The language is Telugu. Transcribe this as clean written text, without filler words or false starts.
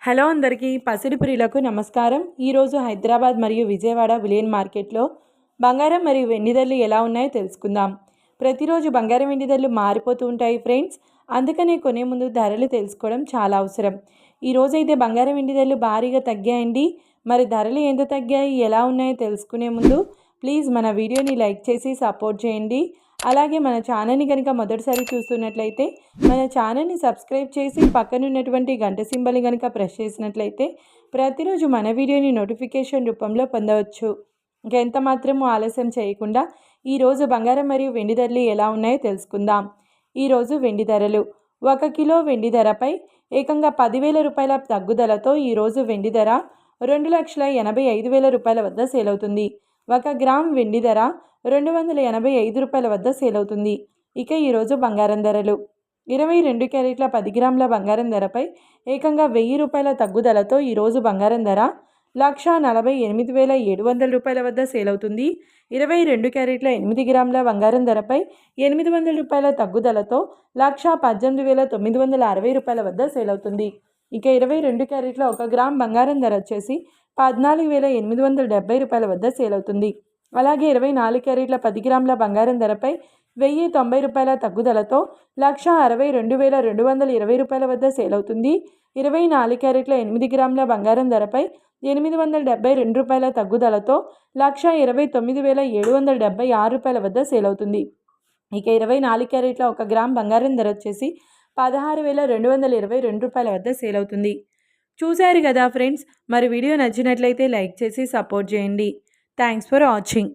హలో అందరికీ పసిడిపురిలకు నమస్కారం. ఈరోజు హైదరాబాద్ మరియు విజయవాడ బులియన్ మార్కెట్లో బంగారం మరియు వెండి ధరలు ఎలా ఉన్నాయో తెలుసుకుందాం. ప్రతిరోజు బంగారం వెండి ధరలు మారిపోతూ ఉంటాయి ఫ్రెండ్స్. అందుకనే కొనే ముందు ధరలు తెలుసుకోవడం చాలా అవసరం. ఈరోజైతే బంగారం వెండి ధరలు భారీగా తగ్గాయండి. మరి ధరలు ఎంత తగ్గాయి, ఎలా ఉన్నాయో తెలుసుకునే ముందు ప్లీజ్ మన వీడియోని లైక్ చేసి సపోర్ట్ చేయండి. అలాగే మన ఛానల్ని కనుక మొదటిసారి చూస్తున్నట్లయితే మన ఛానల్ని సబ్స్క్రైబ్ చేసి పక్కనున్నటువంటి గంట సింబల్ని కనుక ప్రెస్ చేసినట్లయితే ప్రతిరోజు మన వీడియోని నోటిఫికేషన్ రూపంలో పొందవచ్చు. ఇంకెంత మాత్రము ఆలస్యం చేయకుండా ఈరోజు బంగారం మరియు వెండి ధరలు ఎలా ఉన్నాయో తెలుసుకుందాం. ఈరోజు వెండి ధరలు 1 కిలో వెండి ధరపై ఏకంగా 10,000 రూపాయల తగ్గుదలతో ఈరోజు వెండి ధర 2,85,000 రూపాయల వద్ద సేల్ అవుతుంది. 1 గ్రామ్ వెండి ధర 285 రూపాయల వద్ద సేల్ అవుతుంది. ఇక ఈరోజు బంగారం ధరలు 22 క్యారెట్ల 10 గ్రాముల బంగారం ధరపై ఏకంగా 1,000 రూపాయల తగ్గుదలతో ఈరోజు బంగారం ధర 1,48,700 రూపాయల వద్ద సేల్ అవుతుంది. 22 క్యారెట్ల 8 గ్రాముల బంగారం ధరపై 800 రూపాయల తగ్గుదలతో 1,18,960 రూపాయల వద్ద సేల్ అవుతుంది. ఇక 22 క్యారెట్ల 1 గ్రామ్ బంగారం ధర వచ్చేసి 14,870 రూపాయల వద్ద సేల్ అవుతుంది. అలాగే 24 క్యారెట్ల 10 గ్రాముల బంగారం ధరపై 1,090 రూపాయల తగ్గుదలతో 1,62,220 రూపాయల వద్ద సేల్ అవుతుంది. 24 క్యారెట్ల 8 గ్రాముల బంగారం ధరపై 872 రూపాయల తగ్గుదలతో 1,29,776 రూపాయల వద్ద సేల్ అవుతుంది. ఇక 24 క్యారెట్ల 1 గ్రామ్ బంగారం ధర వచ్చేసి 16,222 రూపాయల వద్ద సేల్ అవుతుంది. చూశారు కదా ఫ్రెండ్స్. మరి వీడియో నచ్చినట్లయితే లైక్ చేసి సపోర్ట్ చేయండి. Thanks for watching.